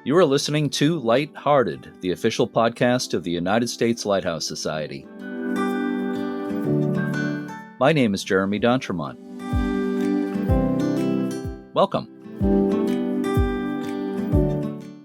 You are listening to Lighthearted, the official podcast of the United States Lighthouse Society. My name is Jeremy D'Entremont. Welcome.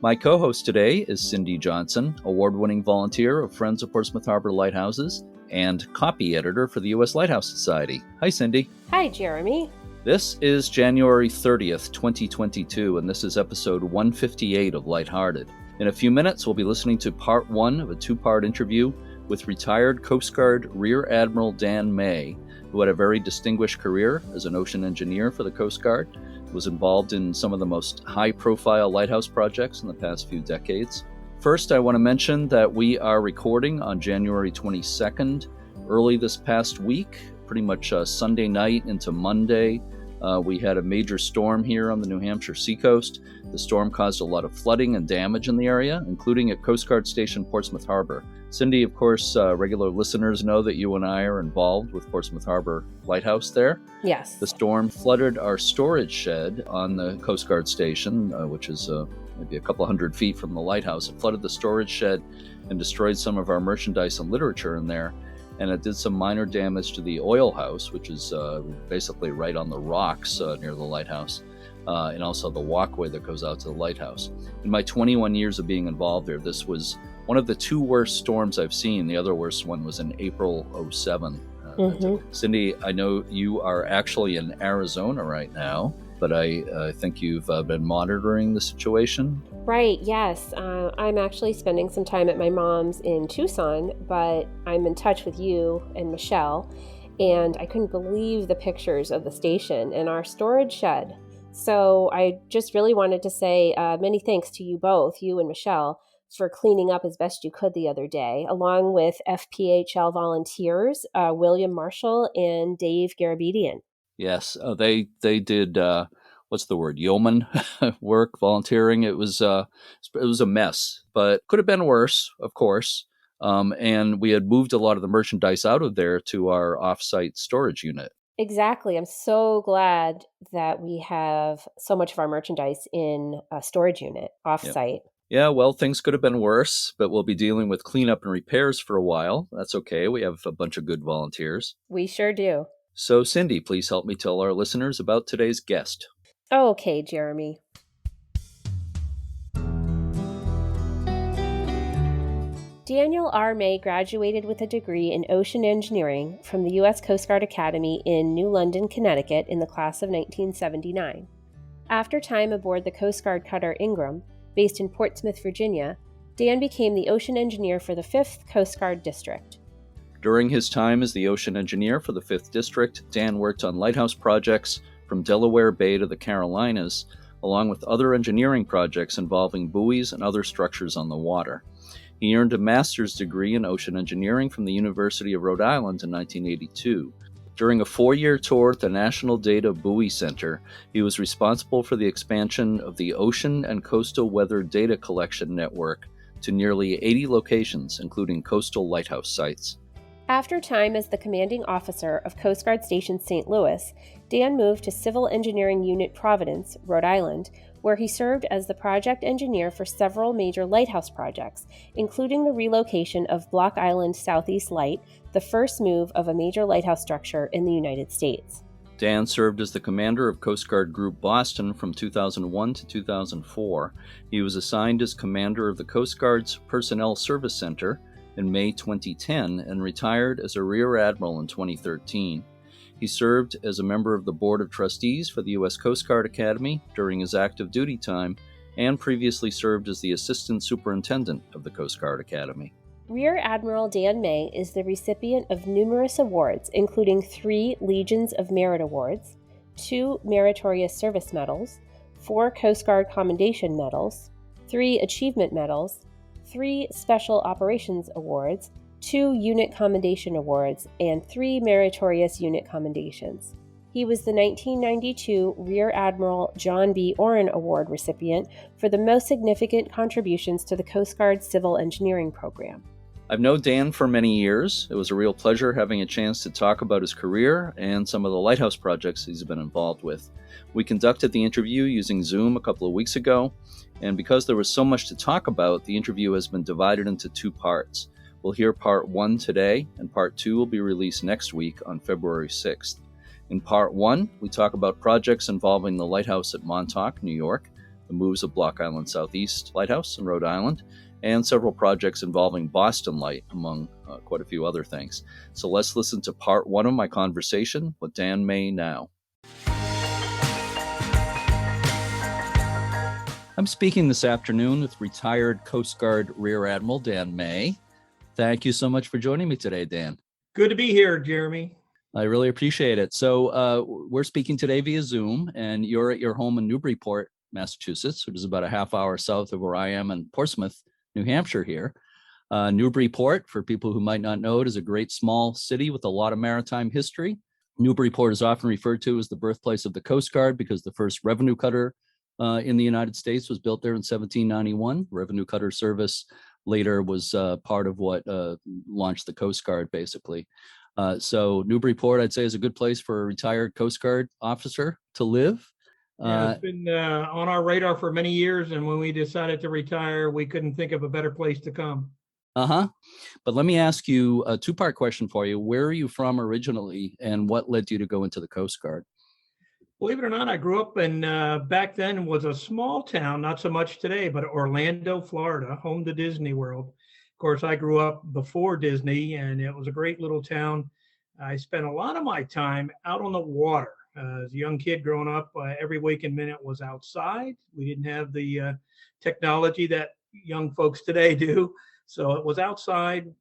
My co-host today is Cindy Johnson, award-winning volunteer of Friends of Portsmouth Harbor Lighthouses and copy editor for the U.S. Lighthouse Society. Hi, Cindy. Hi, Jeremy. This is January 30th, 2022, and this is episode 158 of Lighthearted. In a few minutes, we'll be listening to part one of a two-part interview with retired Coast Guard Rear Admiral Dan May, who had a very distinguished career as an ocean engineer for the Coast Guard, was involved in some of the most high-profile lighthouse projects in the past few decades. First, I want to mention that we are recording on January 22nd, early this past week, pretty much Sunday night into Monday. We had a major storm here on the New Hampshire seacoast. The storm caused a lot of flooding and damage in the area, including at Coast Guard Station Portsmouth Harbor. Cindy, of course, regular listeners know that you and I are involved with Portsmouth Harbor Lighthouse there. Yes. The storm flooded our storage shed on the Coast Guard Station, which is maybe a couple hundred feet from the lighthouse. It flooded the storage shed and destroyed some of our merchandise and literature in there. And it did some minor damage to the oil house, which is basically right on the rocks near the lighthouse, and also the walkway that goes out to the lighthouse. In my 21 years of being involved there, this was one of the two worst storms I've seen. The other worst one was in April 2007. Cindy, I know you are actually in Arizona right now, but I think you've been monitoring the situation. Right, yes. I'm actually spending some time at my mom's in Tucson, but I'm in touch with you and Michelle, and I couldn't believe the pictures of the station and our storage shed. So I just really wanted to say many thanks to you both, you and Michelle, for cleaning up as best you could the other day, along with FPHL volunteers, William Marshall and Dave Garabedian. Yes, they did, what's the word, yeoman work, volunteering. It was a mess, but could have been worse, of course. And we had moved a lot of the merchandise out of there to our off-site storage unit. Exactly. I'm so glad that we have so much of our merchandise in a storage unit off-site. Yeah, well, things could have been worse, but we'll be dealing with cleanup and repairs for a while. That's okay. We have a bunch of good volunteers. We sure do. So, Cindy, please help me tell our listeners about today's guest. Okay, Jeremy. Daniel R. May graduated with a degree in ocean engineering from the U.S. Coast Guard Academy in New London, Connecticut in the class of 1979. After time aboard the Coast Guard cutter Ingram, based in Portsmouth, Virginia, Dan became the ocean engineer for the 5th Coast Guard District. During his time as the ocean engineer for the 5th District, Dan worked on lighthouse projects from Delaware Bay to the Carolinas, along with other engineering projects involving buoys and other structures on the water. He earned a master's degree in ocean engineering from the University of Rhode Island in 1982. During a 4-year tour at the National Data Buoy Center, he was responsible for the expansion of the Ocean and Coastal Weather Data Collection Network to nearly 80 locations, including coastal lighthouse sites. After time as the commanding officer of Coast Guard Station St. Louis, Dan moved to Civil Engineering Unit Providence, Rhode Island, where he served as the project engineer for several major lighthouse projects, including the relocation of Block Island Southeast Light, the first move of a major lighthouse structure in the United States. Dan served as the commander of Coast Guard Group Boston from 2001 to 2004. He was assigned as commander of the Coast Guard's Personnel Service Center in May 2010 and retired as a Rear Admiral in 2013. He served as a member of the Board of Trustees for the U.S. Coast Guard Academy during his active duty time and previously served as the Assistant Superintendent of the Coast Guard Academy. Rear Admiral Dan May is the recipient of numerous awards, including 3 Legions of Merit Awards, 2 Meritorious Service Medals, 4 Coast Guard Commendation Medals, 3 Achievement Medals, 3 Special Operations Awards, 2 Unit Commendation Awards, and 3 Meritorious Unit Commendations. He was the 1992 Rear Admiral John B. Orrin Award recipient for the most significant contributions to the Coast Guard Civil Engineering Program. I've known Dan for many years. It was a real pleasure having a chance to talk about his career and some of the lighthouse projects he's been involved with. We conducted the interview using Zoom a couple of weeks ago, And because there was so much to talk about, the interview has been divided into 2 parts. We'll hear part 1 today, and part 2 will be released next week on February 6th. In part 1, we talk about projects involving the lighthouse at Montauk, New York, the moves of Block Island Southeast Lighthouse in Rhode Island, and several projects involving Boston Light, among quite a few other things. So let's listen to part 1 of my conversation with Dan May now. I'm speaking this afternoon with retired Coast Guard Rear Admiral Dan May. Thank you so much for joining me today, Dan. Good to be here, Jeremy. I really appreciate it. So we're speaking today via Zoom, and you're at your home in Newburyport, Massachusetts, which is about a half hour south of where I am in Portsmouth, New Hampshire here. Newburyport, for people who might not know it, is a great small city with a lot of maritime history. Newburyport is often referred to as the birthplace of the Coast Guard because the first revenue cutter in the United States was built there in 1791. Revenue cutter service later was part of what launched the Coast Guard, basically. So Newburyport, I'd say, is a good place for a retired Coast Guard officer to live. Yeah, it's been on our radar for many years, and when we decided to retire, we couldn't think of a better place to come. But let me ask you a 2-part question for you. Where are you from originally, and what led you to go into the Coast Guard? Believe it or not, I grew up in, back then was a small town, not so much today, but Orlando, Florida, home to Disney World. Of course, I grew up before Disney, and it was a great little town. I spent a lot of my time out on the water. As a young kid growing up, every waking minute was outside. We didn't have the technology that young folks today do. So it was outside,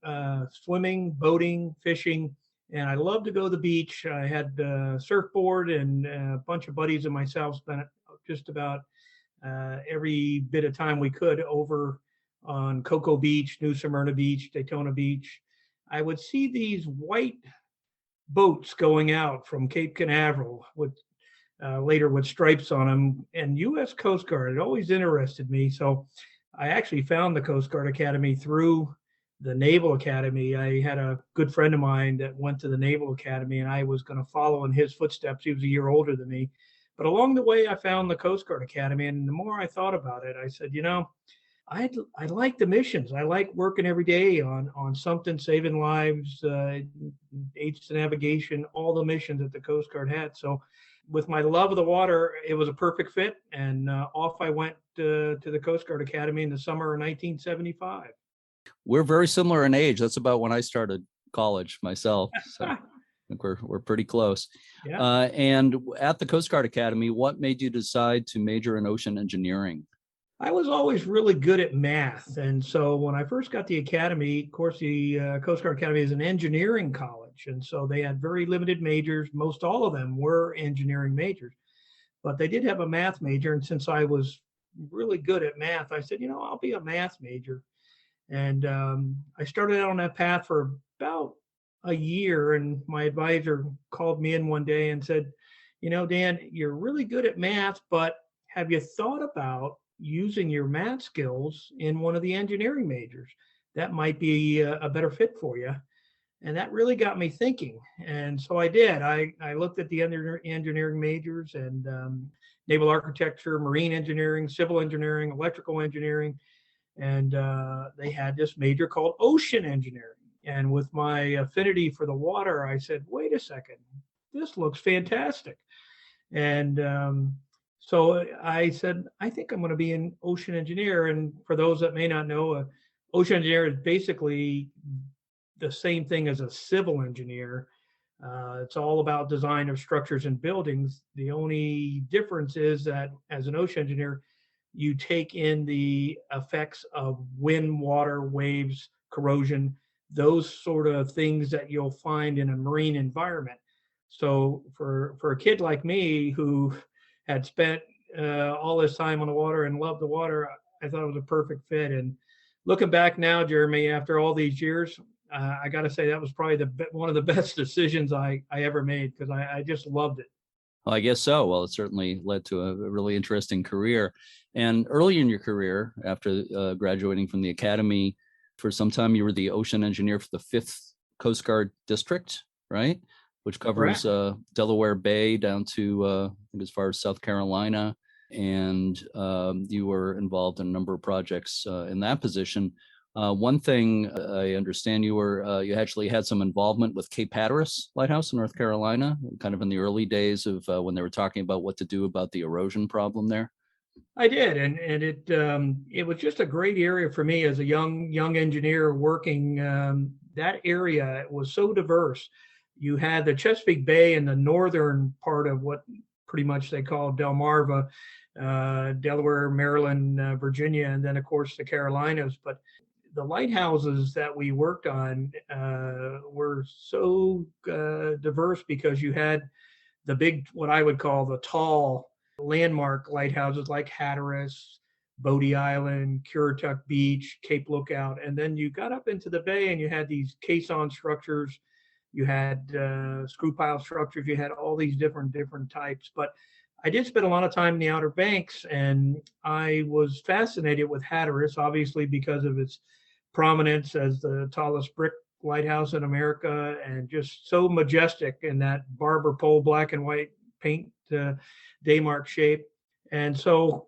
swimming, boating, fishing. And I loved to go to the beach. I had a surfboard, and a bunch of buddies and myself spent just about every bit of time we could over on Cocoa Beach, New Smyrna Beach, Daytona Beach. I would see these white boats going out from Cape Canaveral with later with stripes on them, and U.S. Coast Guard. It always interested me. So I actually found the Coast Guard Academy through the Naval Academy. I had a good friend of mine that went to the Naval Academy, and I was going to follow in his footsteps. He was a year older than me. But along the way, I found the Coast Guard Academy, and the more I thought about it, I said, I like the missions. I like working every day on something, saving lives, aids to navigation, all the missions that the Coast Guard had. So with my love of the water, it was a perfect fit. And off I went to the Coast Guard Academy in the summer of 1975. We're very similar in age. That's about when I started college myself. So I think we're pretty close. Yeah. And at the Coast Guard Academy, what made you decide to major in ocean engineering? I was always really good at math. And so when I first got the academy, of course, the Coast Guard Academy is an engineering college. And so they had very limited majors. Most all of them were engineering majors, but they did have a math major. And since I was really good at math, I said, I'll be a math major. And I started out on that path for about a year. And my advisor called me in one day and said, Dan, you're really good at math, but have you thought about using your math skills in one of the engineering majors? That might be a better fit for you. And that really got me thinking. And so I did. I looked at the engineering majors, and naval architecture, marine engineering, civil engineering, electrical engineering. And they had this major called ocean engineering. And with my affinity for the water, I said, wait a second, this looks fantastic. And so I said, I think I'm going to be an ocean engineer. And for those that may not know, ocean engineer is basically the same thing as a civil engineer. It's all about design of structures and buildings. The only difference is that as an ocean engineer, you take in the effects of wind, water, waves, corrosion, those sort of things that you'll find in a marine environment. So for a kid like me who had spent all this time on the water and loved the water, I thought it was a perfect fit. And looking back now, Jeremy, after all these years, I got to say that was probably one of the best decisions I ever made, because I just loved it. Well, I guess so. Well, it certainly led to a really interesting career. And early in your career, after graduating from the academy, for some time you were the ocean engineer for the 5th Coast Guard District, right? Which covers Delaware Bay down to I think as far as South Carolina. and you were involved in a number of projects in that position. One thing I understand you actually had some involvement with Cape Hatteras Lighthouse in North Carolina, kind of in the early days of when they were talking about what to do about the erosion problem there. I did, and it was just a great area for me as a young engineer working. That area was so diverse. You had the Chesapeake Bay in the northern part of what pretty much they call Delmarva, Delaware, Maryland, Virginia, and then of course the Carolinas. But the lighthouses that we worked on were so diverse because you had the big, what I would call the tall landmark lighthouses like Hatteras, Bodie Island, Currituck Beach, Cape Lookout. And then you got up into the bay and you had these caisson structures, you had screw pile structures, you had all these different types. But I did spend a lot of time in the Outer Banks, and I was fascinated with Hatteras, obviously because of its prominence as the tallest brick lighthouse in America, and just so majestic in that barber pole black and white paint daymark shape. And so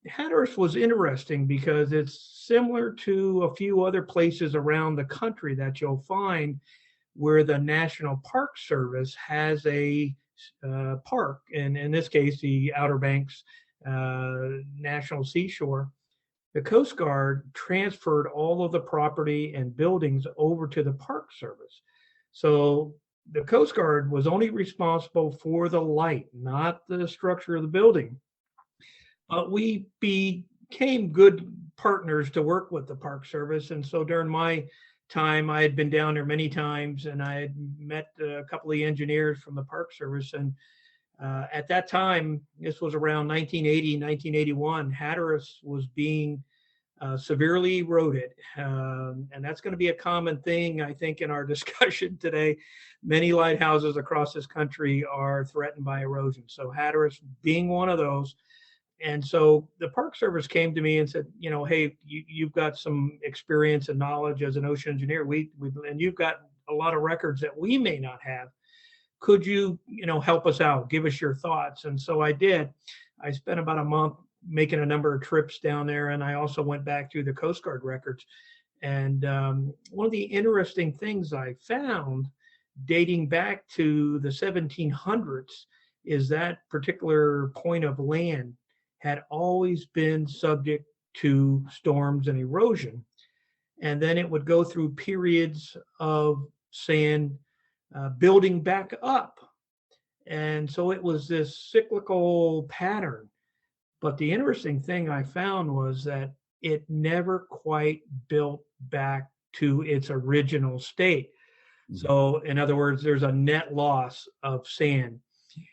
Hatteras was interesting because it's similar to a few other places around the country that you'll find where the National Park Service has a park, and in this case, the Outer Banks National Seashore. The Coast Guard transferred all of the property and buildings over to the Park Service. So the Coast Guard was only responsible for the light, not the structure of the building. We became good partners to work with the Park Service. And so during my time, I had been down there many times, and I had met a couple of engineers from the Park Service. And at that time, this was around 1980, 1981, Hatteras was being severely eroded. And that's going to be a common thing, I think, in our discussion today. Many lighthouses across this country are threatened by erosion. So Hatteras being one of those. And so the Park Service came to me and said, hey, you've got some experience and knowledge as an ocean engineer. And you've got a lot of records that we may not have. Could you, help us out? Give us your thoughts. And so I did. I spent about a month making a number of trips down there. And I also went back through the Coast Guard records. And one of the interesting things I found dating back to the 1700s is that particular point of land had always been subject to storms and erosion. And then it would go through periods of sand building back up. And so it was this cyclical pattern. But the interesting thing I found was that it never quite built back to its original state. So in other words, there's a net loss of sand.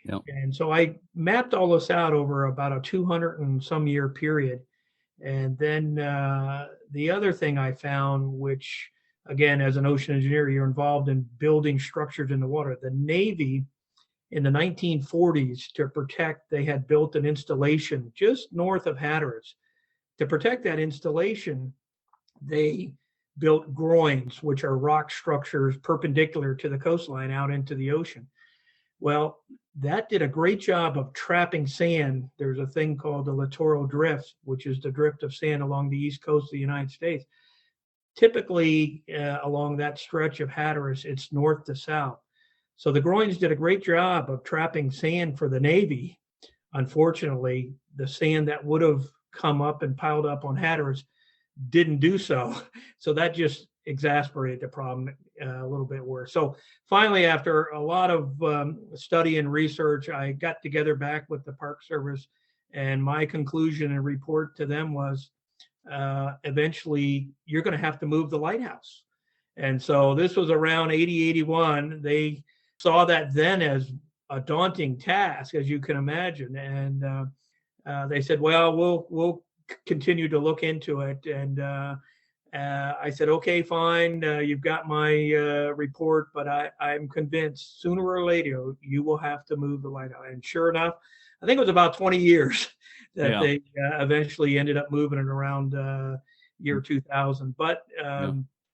Yep. And so I mapped all this out over about a 200 and some year period. And then the other thing I found, which again, as an ocean engineer, you're involved in building structures in the water. The Navy in the 1940s, to protect, they had built an installation just north of Hatteras. To protect that installation, they built groins, which are rock structures perpendicular to the coastline out into the ocean. Well, that did a great job of trapping sand. There's a thing called the Littoral Drifts, which is the drift of sand along the east coast of the United States. Typically, along that stretch of Hatteras, it's north to south. So the groins did a great job of trapping sand for the Navy. Unfortunately, the sand that would have come up and piled up on Hatteras didn't do so. So that just exasperated the problem a little bit worse. So finally, after a lot of study and research, I got together back with the Park Service, and my conclusion and report to them was, eventually you're going to have to move the lighthouse. And so this was around 80, 81. They saw that then as a daunting task, as you can imagine. And they said, well, we'll continue to look into it. And I said, okay, fine. You've got my report, but I'm convinced sooner or later you will have to move the lighthouse. And sure enough, I think it was about 20 years that they eventually ended up moving it around year 2000. But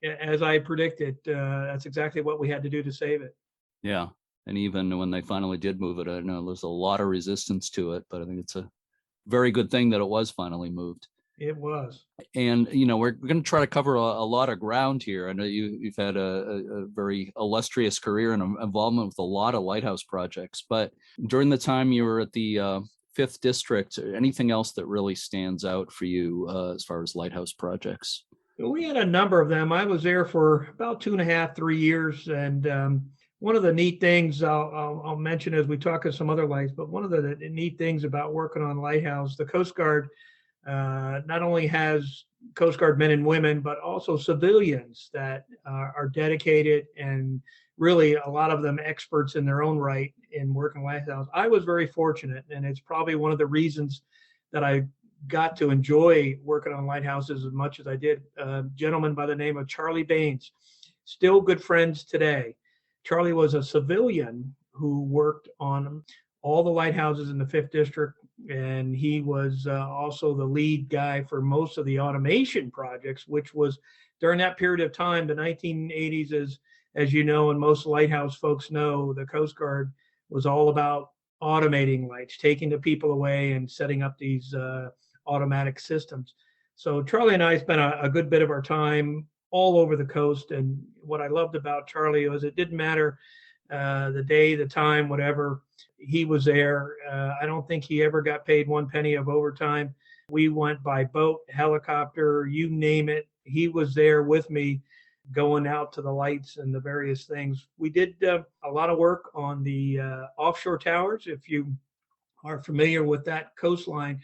as I predicted, that's exactly what we had to do to save it. Yeah. And even when they finally did move it, I know there's a lot of resistance to it, but I think it's a very good thing that it was finally moved. It was. And, we're going to try to cover a lot of ground here. I know you've had a very illustrious career and involvement with a lot of lighthouse projects. But during the time you were at the 5th District, anything else that really stands out for you as far as lighthouse projects? We had a number of them. I was there for about 2.5, 3 years. And one of the neat things I'll mention as we talk of some other lights, but one of the neat things about working on lighthouse, the Coast Guard not only has Coast Guard men and women, but also civilians that are dedicated and really a lot of them experts in their own right in working lighthouse. I was very fortunate, and it's probably one of the reasons that I got to enjoy working on lighthouses as much as I did. A gentleman by the name of Charlie Bain, still good friends today. Charlie was a civilian who worked on all the lighthouses in the 5th District, and he was also the lead guy for most of the automation projects, which was during that period of time, the 1980s, as you know, and most lighthouse folks know, the Coast Guard was all about automating lights, taking the people away and setting up these automatic systems. So Charlie and I spent a good bit of our time all over the coast. And what I loved about Charlie was it didn't matter the day, the time, whatever, he was there. I don't think he ever got paid one penny of overtime. We went by boat, helicopter, you name it. He was there with me going out to the lights and the various things. We did a lot of work on the offshore towers. If you are familiar with that coastline,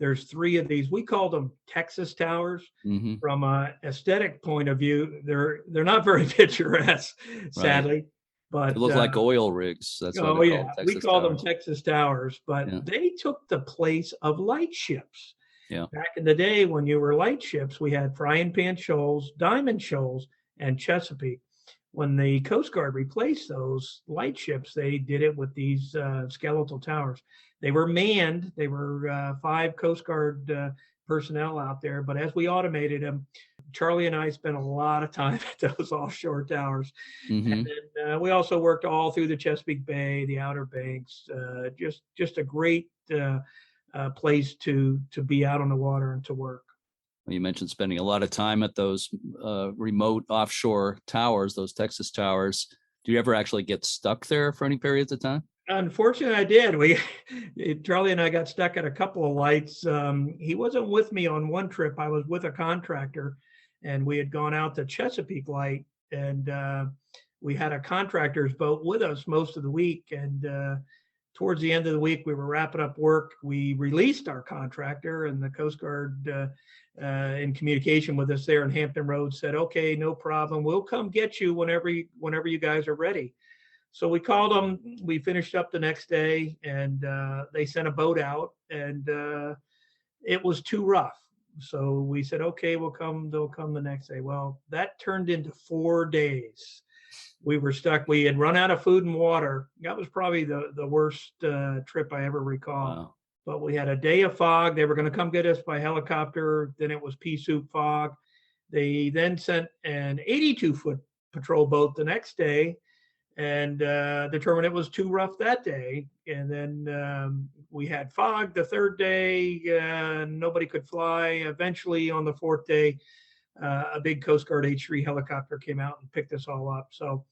there's 3 of these. We called them Texas towers. Mm-hmm. From an aesthetic point of view, they're not very picturesque, sadly. Right. But they look like oil rigs. That's what we call them Texas towers. But they took the place of light ships. Yeah. Back in the day, when you were light ships, we had frying pan shoals, diamond shoals, and Chesapeake. When the Coast Guard replaced those light ships, they did it with these skeletal towers. They were manned. They were 5 Coast Guard personnel out there. But as we automated them, Charlie and I spent a lot of time at those offshore towers. Mm-hmm. And then we also worked all through the Chesapeake Bay, the Outer Banks, just a great place to be out on the water and to work. You mentioned spending a lot of time at those remote offshore towers, those Texas towers. Do you ever actually get stuck there for any periods of time? Unfortunately, I did. Charlie and I got stuck at a couple of lights. He wasn't with me on one trip. I was with a contractor, and we had gone out to Chesapeake Light, and we had a contractor's boat with us most of the week. And towards the end of the week, we were wrapping up work. We released our contractor, and the Coast Guard in communication with us there in Hampton Roads said, "Okay, no problem. We'll come get you whenever you guys are ready." So we called them. We finished up the next day, and they sent a boat out, and it was too rough. So we said, "Okay, we'll come." They'll come the next day. Well, that turned into 4 days. We were stuck. We had run out of food and water. That was probably the worst trip I ever recall. Wow. But we had a day of fog. They were going to come get us by helicopter. Then it was pea soup fog. They then sent an 82-foot patrol boat the next day and determined it was too rough that day. And then we had fog the 3rd day. Nobody could fly. Eventually, on the 4th day, a big Coast Guard H-3 helicopter came out and picked us all up. So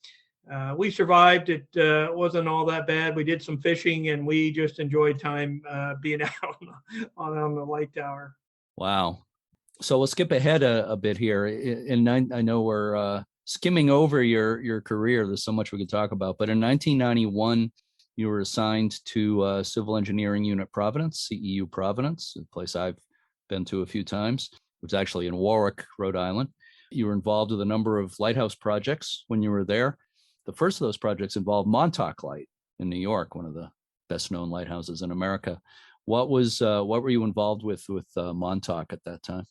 we survived. It wasn't all that bad. We did some fishing, and we just enjoyed time being out on the light tower. Wow. So we'll skip ahead a bit here. And I know we're skimming over your career. There's so much we could talk about. But in 1991, you were assigned to Civil Engineering Unit Providence, CEU Providence, a place I've been to a few times. It was actually in Warwick, Rhode Island. You were involved with a number of lighthouse projects when you were there. The first of those projects involved Montauk Light in New York, one of the best-known lighthouses in America. What were you involved with Montauk at that time?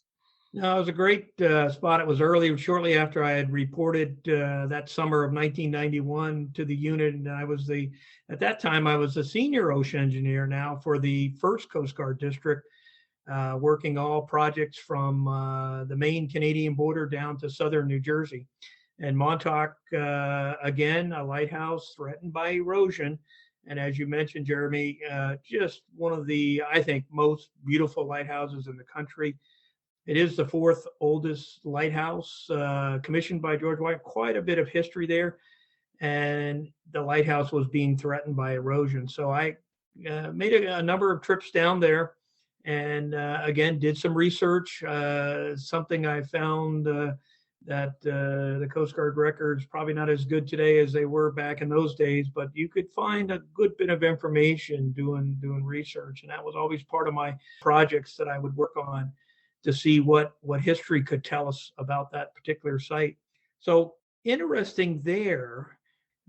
No, it was a great spot. It was shortly after I had reported that summer of 1991 to the unit, and at that time I was a senior ocean engineer now for the 1st Coast Guard District, working all projects from the Maine Canadian border down to southern New Jersey. And Montauk, again, a lighthouse threatened by erosion. And as you mentioned, Jeremy, just one of the, I think, most beautiful lighthouses in the country. It is the fourth oldest lighthouse commissioned by George White. Quite a bit of history there. And the lighthouse was being threatened by erosion. So I made a number of trips down there and again, did some research. Something I found that the Coast Guard records probably not as good today as they were back in those days, but you could find a good bit of information doing research. And that was always part of my projects that I would work on to see what history could tell us about that particular site. So interesting there,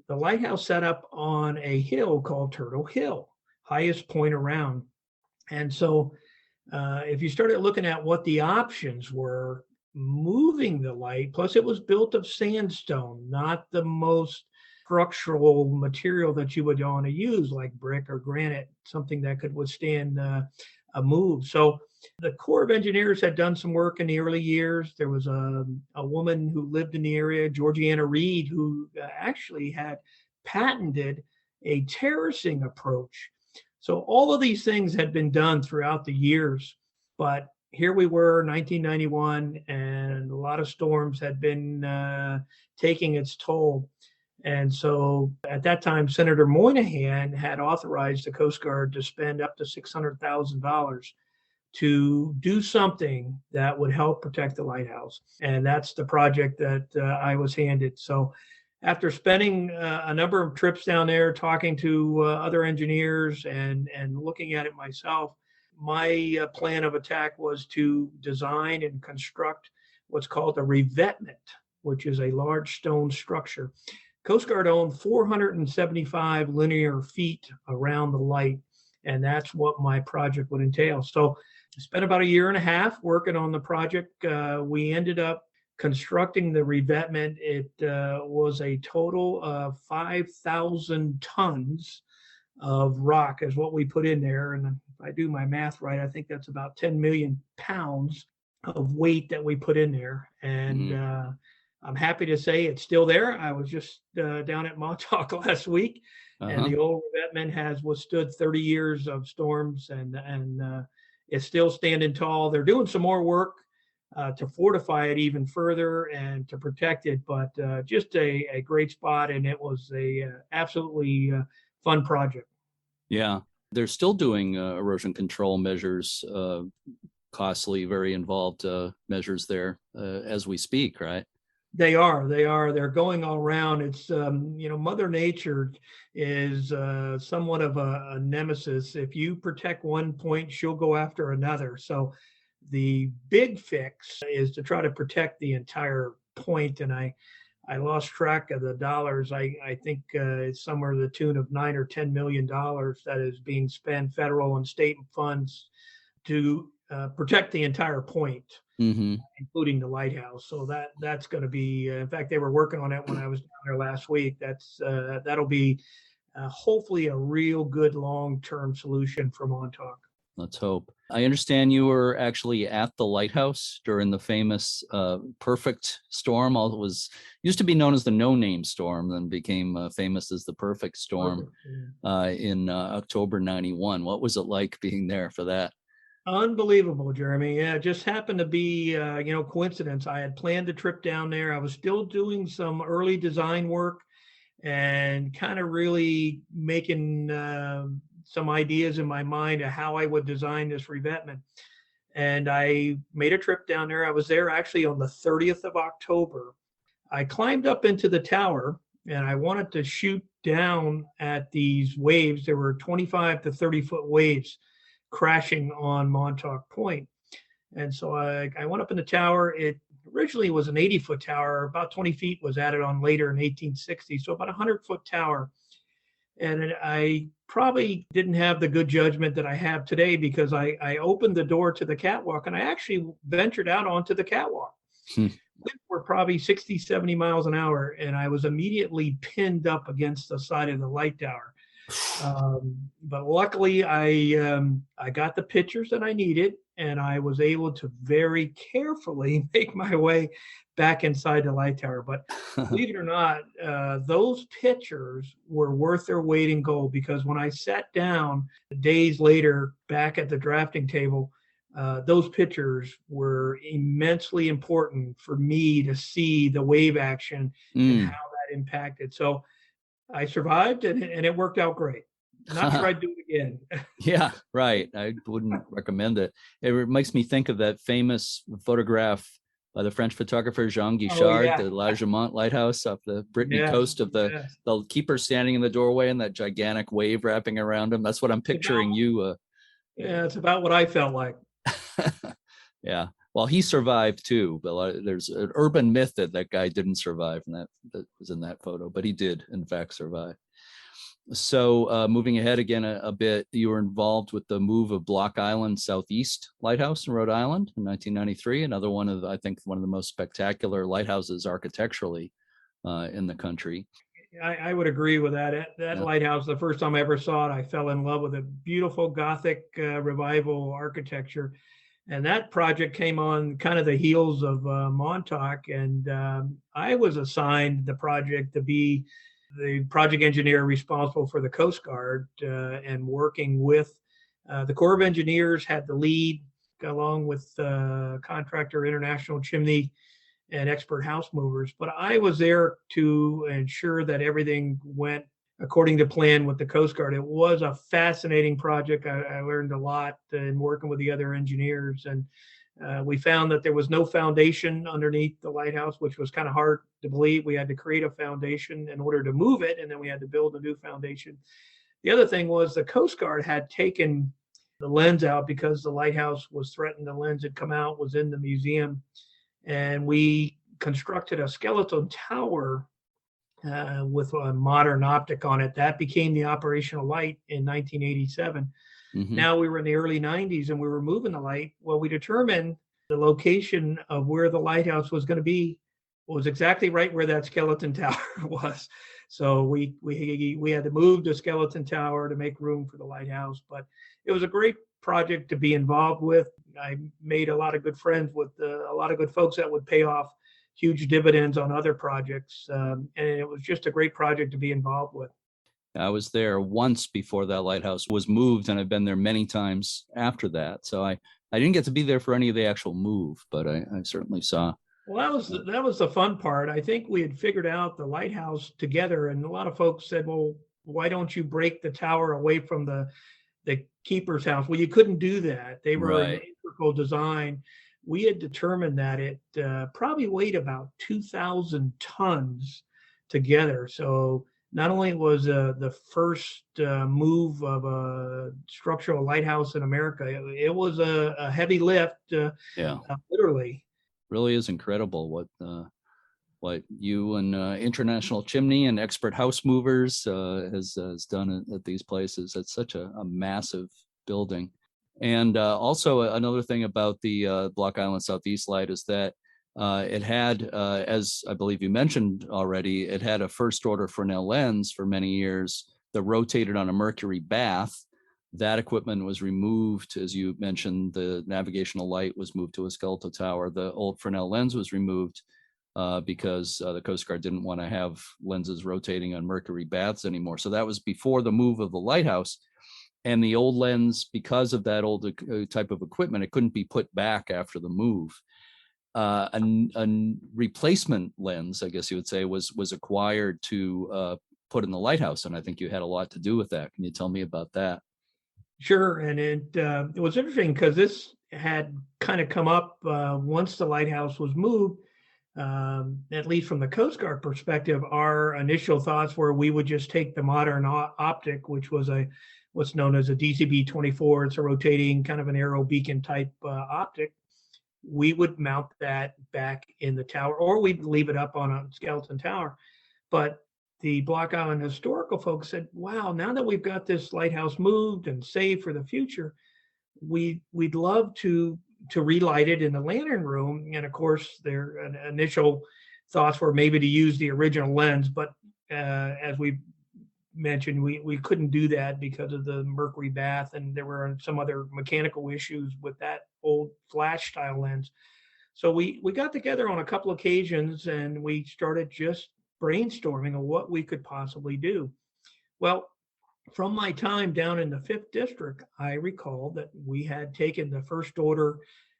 the lighthouse set up on a hill called Turtle Hill, highest point around. And so if you started looking at what the options were, moving the light, plus it was built of sandstone, not the most structural material that you would want to use like brick or granite, something that could withstand a move. So the Corps of Engineers had done some work in the early years. There was a woman who lived in the area, Georgiana Reed, who actually had patented a terracing approach. So all of these things had been done throughout the years, but here we were, 1991, and a lot of storms had been taking its toll. And so at that time, Senator Moynihan had authorized the Coast Guard to spend up to $600,000 to do something that would help protect the lighthouse. And that's the project that I was handed. So after spending a number of trips down there, talking to other engineers and looking at it myself, my plan of attack was to design and construct what's called a revetment, which is a large stone structure. Coast Guard owned 475 linear feet around the light, and that's what my project would entail. So I spent about a year and a half working on the project. We ended up constructing the revetment. It was a total of 5,000 tons of rock is what we put in there. And if I do my math right, I think that's about 10 million pounds of weight that we put in there. And I'm happy to say it's still there. I was just down at Montauk last week, and the old revetment has withstood 30 years of storms, and it's still standing tall. They're doing some more work to fortify it even further and to protect it, but just a great spot, and it was a absolutely fun project. Yeah, they're still doing erosion control measures, costly, very involved measures there as we speak, right? They are. They're going all around. It's, Mother Nature is somewhat of a nemesis. If you protect one point, she'll go after another. So the big fix is to try to protect the entire point. And I lost track of the dollars. I think it's somewhere to the tune of $9 or $10 million that is being spent, federal and state funds, to protect the entire point, including the lighthouse. So that's going to be. In fact, they were working on it when I was down there last week. That'll be hopefully a real good long-term solution for Montauk. Let's hope. I understand you were actually at the lighthouse during the famous perfect storm. It was used to be known as the no-name storm, then became famous as the perfect storm in October 91. What was it like being there for that? Unbelievable, Jeremy. Yeah, it just happened to be, coincidence. I had planned a trip down there. I was still doing some early design work and kind of really making some ideas in my mind of how I would design this revetment. And I made a trip down there. I was there actually on the 30th of October. I climbed up into the tower and I wanted to shoot down at these waves. There were 25 to 30 foot waves crashing on Montauk Point. And so I went up in the tower. It originally was an 80-foot tower. About 20 feet was added on later in 1860. So about a 100-foot tower. And I probably didn't have the good judgment that I have today, because I opened the door to the catwalk and I actually ventured out onto the catwalk. We were probably 60, 70 miles an hour, and I was immediately pinned up against the side of the light tower. But luckily, I got the pictures that I needed, and I was able to very carefully make my way back inside the light tower. But believe it or not, those pictures were worth their weight in gold, because when I sat down days later back at the drafting table, those pictures were immensely important for me to see the wave action and how that impacted. So I survived, and it worked out great. Not sure I'd do it again. Yeah, right. I wouldn't recommend it. It makes me think of that famous photograph by the French photographer Jean Guichard, the La Jamont Lighthouse off the Brittany coast of the keeper standing in the doorway and that gigantic wave wrapping around him. That's what I'm picturing you. Yeah, it's about what I felt like. Yeah. Well, he survived too, but there's an urban myth that that guy didn't survive, and that was in that photo, but he did in fact survive. So moving ahead again a bit, you were involved with the move of Block Island Southeast Lighthouse in Rhode Island in 1993, another one of, I think, one of the most spectacular lighthouses architecturally in the country. I would agree with that. That lighthouse, the first time I ever saw it, I fell in love with it. Beautiful Gothic revival architecture. And that project came on kind of the heels of Montauk. And I was assigned the project to be the project engineer responsible for the Coast Guard, and working with the Corps of Engineers had the lead, along with contractor International Chimney and expert house movers. But I was there to ensure that everything went according to plan with the Coast Guard. It was a fascinating project. I learned a lot in working with the other engineers, and we found that there was no foundation underneath the lighthouse, which was kind of hard to believe. We had to create a foundation in order to move it, and then we had to build a new foundation. The other thing was the Coast Guard had taken the lens out because the lighthouse was threatened. The lens had come out, was in the museum, and we constructed a skeleton tower with a modern optic on it. That became the operational light in 1987. Mm-hmm. Now we were in the early 90s and we were moving the light. Well, we determined the location of where the lighthouse was going to be was exactly right where that skeleton tower was. So we had to move the skeleton tower to make room for the lighthouse. But it was a great project to be involved with. I made a lot of good friends with a lot of good folks that would pay off huge dividends on other projects. And it was just a great project to be involved with. I was there once before that lighthouse was moved, and I've been there many times after that. So I didn't get to be there for any of the actual move, but I certainly saw. Well, that was the fun part. I think we had figured out the lighthouse together, and a lot of folks said, well, why don't you break the tower away from the keeper's house? Well, you couldn't do that. They were an integral design. We had determined that it probably weighed about 2,000 tons together. So not only was the first move of a structural lighthouse in America, it was a heavy lift, literally. Really is incredible what you and International Chimney and expert house movers has done at these places. It's such a massive building. And also another thing about the Block Island Southeast Light is that it had, as I believe you mentioned already, it had a first order Fresnel lens for many years that rotated on a mercury bath. That equipment was removed, as you mentioned. The navigational light was moved to a skeletal tower. The old Fresnel lens was removed because the Coast Guard didn't want to have lenses rotating on mercury baths anymore. So that was before the move of the lighthouse. And the old lens, because of that old type of equipment, it couldn't be put back after the move. A replacement lens, I guess you would say, was acquired to put in the lighthouse. And I think you had a lot to do with that. Can you tell me about that? Sure. And it was interesting because this had kind of come up once the lighthouse was moved. At least from the Coast Guard perspective, our initial thoughts were we would just take the modern optic, which was what's known as a DCB-24. It's a rotating kind of an aero beacon type optic. We would mount that back in the tower, or we'd leave it up on a skeleton tower. But the Block Island historical folks said, wow, now that we've got this lighthouse moved and saved for the future, we'd love to relight it in the lantern room. And of course, their initial thoughts were maybe to use the original lens. But as we mentioned, we couldn't do that because of the mercury bath, and there were some other mechanical issues with that old flash style lens. So we got together on a couple occasions and we started just brainstorming of what we could possibly do. Well, from my time down in the 5th District, I recall that we had taken the first order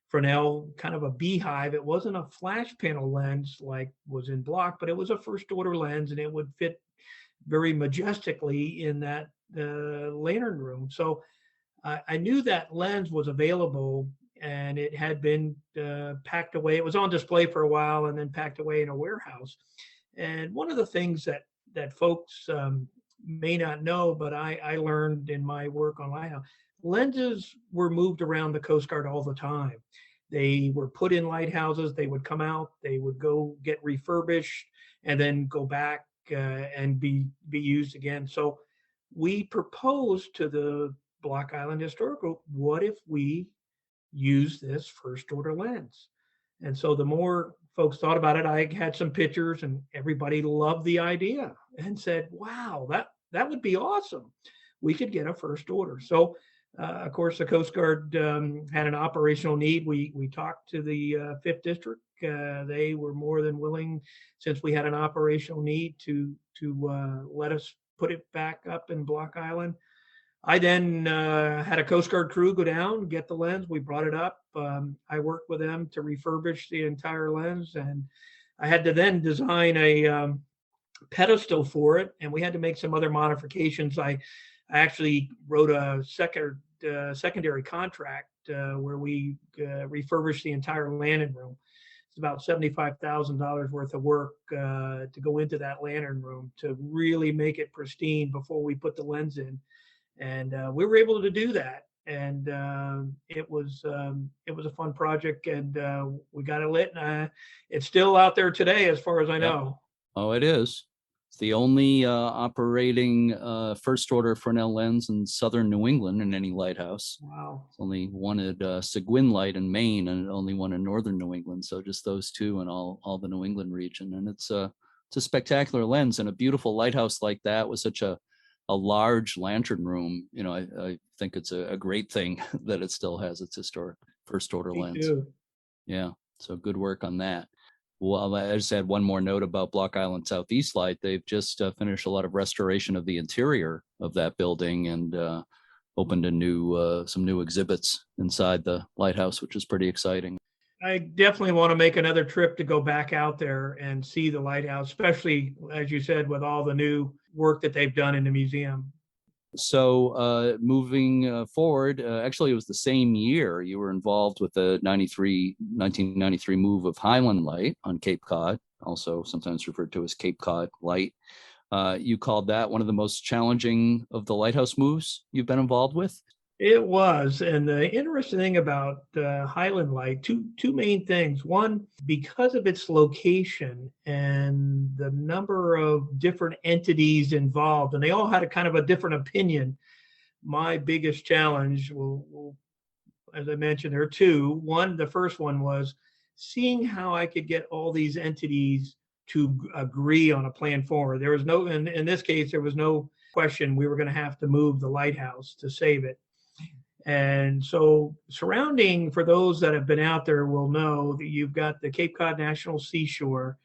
Fresnel, kind of a beehive. It wasn't a flash panel lens like was in Block, but it was a first order lens and it would fit very majestically in that lantern room. So I knew that lens was available and it had been packed away. It was on display for a while and then packed away in a warehouse. And one of the things that folks may not know, but I learned in my work on Lighthouse, lenses were moved around the Coast Guard all the time. They were put in lighthouses, they would come out, they would go get refurbished and then go back and be used again. So we proposed to the Block Island Historical, what if we use this first order lens? And so the more folks thought about it, I had some pictures and everybody loved the idea and said, wow, that would be awesome. We could get a first order. So of course, the Coast Guard had an operational need. We talked to the 5th District. They were more than willing, since we had an operational need, to let us put it back up in Block Island. I then had a Coast Guard crew go down, get the lens. We brought it up. I worked with them to refurbish the entire lens, and I had to then design a pedestal for it, and we had to make some other modifications. I actually wrote a secondary contract where we refurbished the entire lantern room. It's about $75,000 worth of work to go into that lantern room to really make it pristine before we put the lens in. And we were able to do that. And it was a fun project, and we got it lit. And it's still out there today, as far as I know. Oh, it is. It's the only operating first order Fresnel lens in southern New England in any lighthouse. Wow. It's only one at Seguin Light in Maine, and only one in northern New England. So just those two in all the New England region. And it's a spectacular lens, and a beautiful lighthouse like that with such a large lantern room. You know, I think it's a great thing that it still has its historic first order lens. Too. Yeah. So good work on that. Well, I just had one more note about Block Island Southeast Light. They've just finished a lot of restoration of the interior of that building and opened some new exhibits inside the lighthouse, which is pretty exciting. I definitely want to make another trip to go back out there and see the lighthouse, especially, as you said, with all the new work that they've done in the museum. So moving forward, actually, it was the same year you were involved with the 1993 move of Highland Light on Cape Cod, also sometimes referred to as Cape Cod Light. You called that one of the most challenging of the lighthouse moves you've been involved with? It was. And the interesting thing about Highland Light, two main things. One, because of its location and the number of different entities involved, and they all had a kind of a different opinion. My biggest challenge, as I mentioned, there are two. One, the first one was seeing how I could get all these entities to agree on a plan forward. There was no, in this case, there was no question we were going to have to move the lighthouse to save it. And so surrounding, for those that have been out there will know that you've got the Cape Cod National Seashore,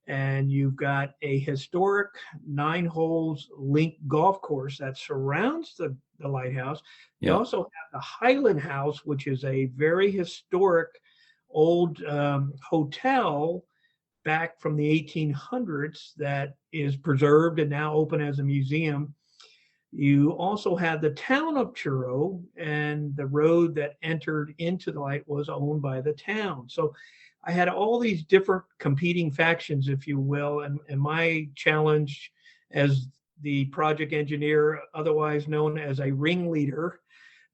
and you've got a historic 9 holes link golf course that surrounds the lighthouse. You also have the Highland House, which is a very historic old hotel back from the 1800s that is preserved and now open as a museum. You also had the town of Truro, and the road that entered into the light was owned by the town. So I had all these different competing factions, if you will, and my challenge as the project engineer, otherwise known as a ringleader,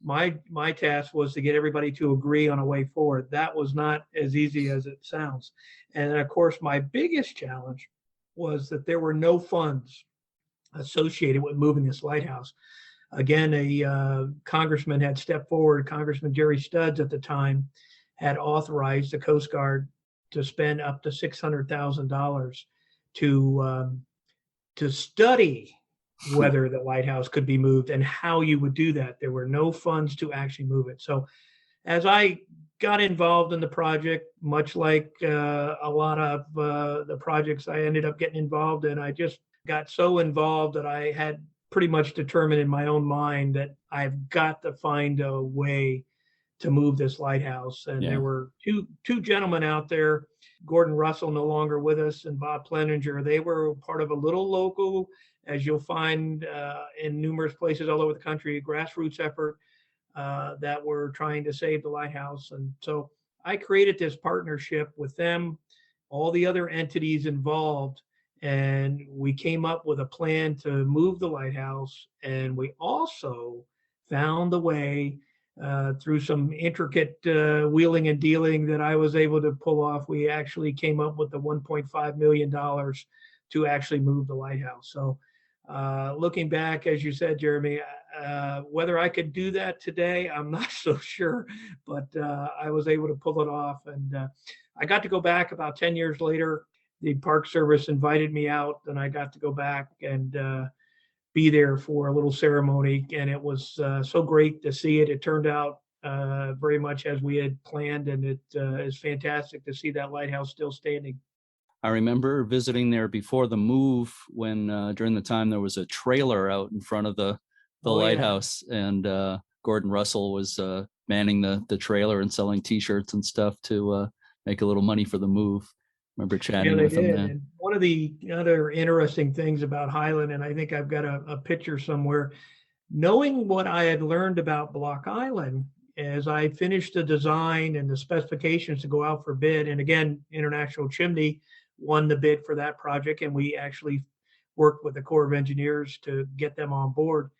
my task was to get everybody to agree on a way forward. That was not as easy as it sounds. And of course, my biggest challenge was that there were no funds associated with moving this lighthouse. Again, a congressman had stepped forward. Congressman Jerry Studds at the time had authorized the Coast Guard to spend up to $600,000 to study whether the lighthouse could be moved and how you would do that. There were no funds to actually move it. So as I got involved in the project, much like a lot of the projects I ended up getting involved in, I just got so involved that I had pretty much determined in my own mind that I've got to find a way to move this lighthouse. And Yeah. there were two gentlemen out there, Gordon Russell, no longer with us, and Bob Pleninger. They were part of a little local, as you'll find in numerous places all over the country, a grassroots effort that were trying to save the lighthouse. And so I created this partnership with them, all the other entities involved, and we came up with a plan to move the lighthouse. And we also found the way through some intricate wheeling and dealing that I was able to pull off. We actually came up with the $1.5 million to actually move the lighthouse. So looking back, as you said, Jeremy, whether I could do that today, I'm not so sure, but I was able to pull it off. And I got to go back about 10 years later. The Park Service invited me out, and I got to go back and be there for a little ceremony. And it was so great to see it. It turned out very much as we had planned, and it is fantastic to see that lighthouse still standing. I remember visiting there before the move when during the time there was a trailer out in front of the lighthouse, and Gordon Russell was manning the trailer and selling T-shirts and stuff to make a little money for the move. Remember chatting with him then. And one of the other interesting things about Highland, and I think I've got a picture somewhere, knowing what I had learned about Block Island as I finished the design and the specifications to go out for bid. And again, International Chimney won the bid for that project, and we actually worked with the Corps of Engineers to get them on board.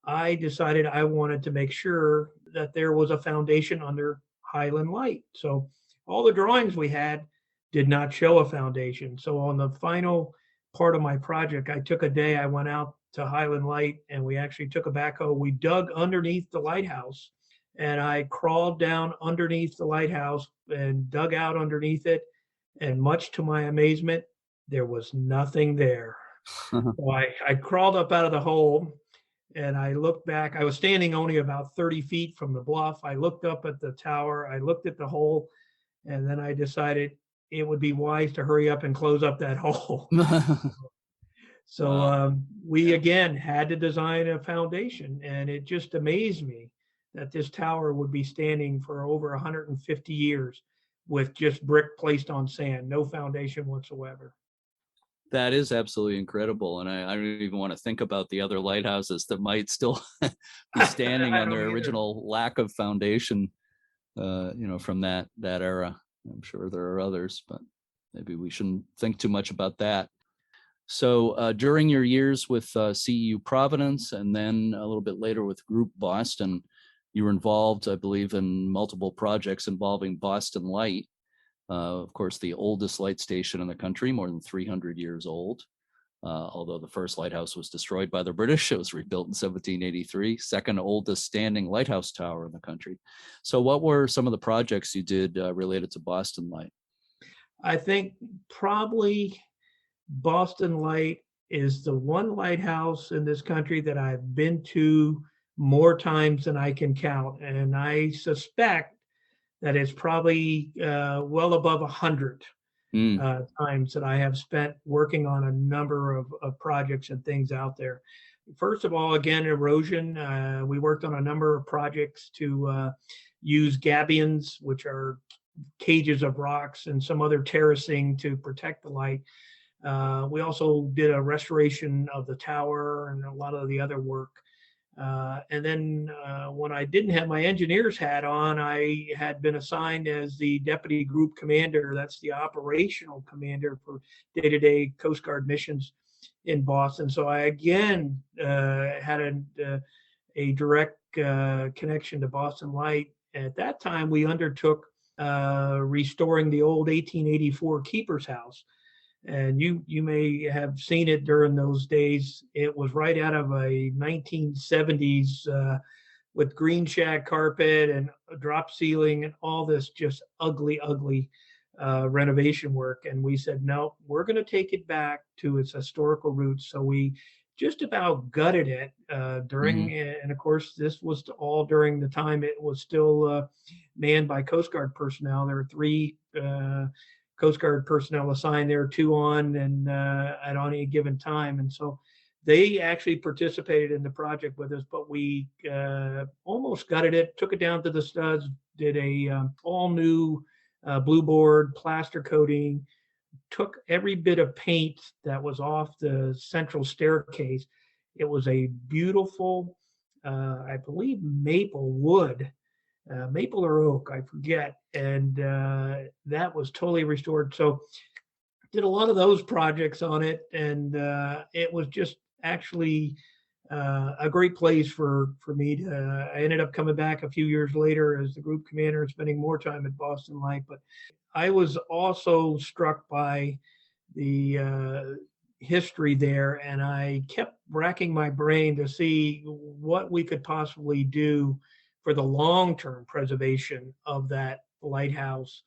I decided I wanted to make sure that there was a foundation under Highland Light. So all the drawings we had did not show a foundation. So on the final part of my project, I took a day, I went out to Highland Light, and we actually took a backhoe. We dug underneath the lighthouse, and I crawled down underneath the lighthouse and dug out underneath it. And much to my amazement, there was nothing there. So I crawled up out of the hole, and I looked back. I was standing only about 30 feet from the bluff. I looked up at the tower, I looked at the hole, and then I decided it would be wise to hurry up and close up that hole. So Wow. we again had to design a foundation, and it just amazed me that this tower would be standing for over 150 years with just brick placed on sand, no foundation whatsoever. That is absolutely incredible. And I don't even want to think about the other lighthouses that might still be standing on their original lack of foundation, from that era. I'm sure there are others, but maybe we shouldn't think too much about that. So during your years with CEU Providence, and then a little bit later with Group Boston, you were involved, I believe, in multiple projects involving Boston Light. Of course, the oldest light station in the country, more than 300 years old. Although the first lighthouse was destroyed by the British, it was rebuilt in 1783, second oldest standing lighthouse tower in the country. So what were some of the projects you did related to Boston Light? I think probably Boston Light is the one lighthouse in this country that I've been to more times than I can count. And I suspect that it's probably well above 100 times that I have spent working on a number of projects and things out there. First of all, again, erosion. We worked on a number of projects to use gabions, which are cages of rocks, and some other terracing to protect the light. We also did a restoration of the tower and a lot of the other work. And then when I didn't have my engineer's hat on, I had been assigned as the deputy group commander. That's the operational commander for day-to-day Coast Guard missions in Boston. So I again had a direct connection to Boston Light. At that time, we undertook restoring the old 1884 Keeper's House. And you may have seen it during those days. It was right out of a 1970s with green shag carpet and a drop ceiling and all this just ugly renovation work. And we said, no, we're going to take it back to its historical roots. So we just about gutted it during, and of course, this was all during the time it was still manned by Coast Guard personnel. There were three Coast Guard personnel assigned there, two on and at any given time. And so they actually participated in the project with us, but we almost gutted it, took it down to the studs, did a all new blue board, plaster coating, took every bit of paint that was off the central staircase. It was a beautiful, I believe, maple wood, maple or oak, I forget. And that was totally restored. So did a lot of those projects on it. And it was just actually a great place for me to, I ended up coming back a few years later as the group commander and spending more time at Boston Light. But I was also struck by the history there, and I kept racking my brain to see what we could possibly do for the long-term preservation of that lighthouse.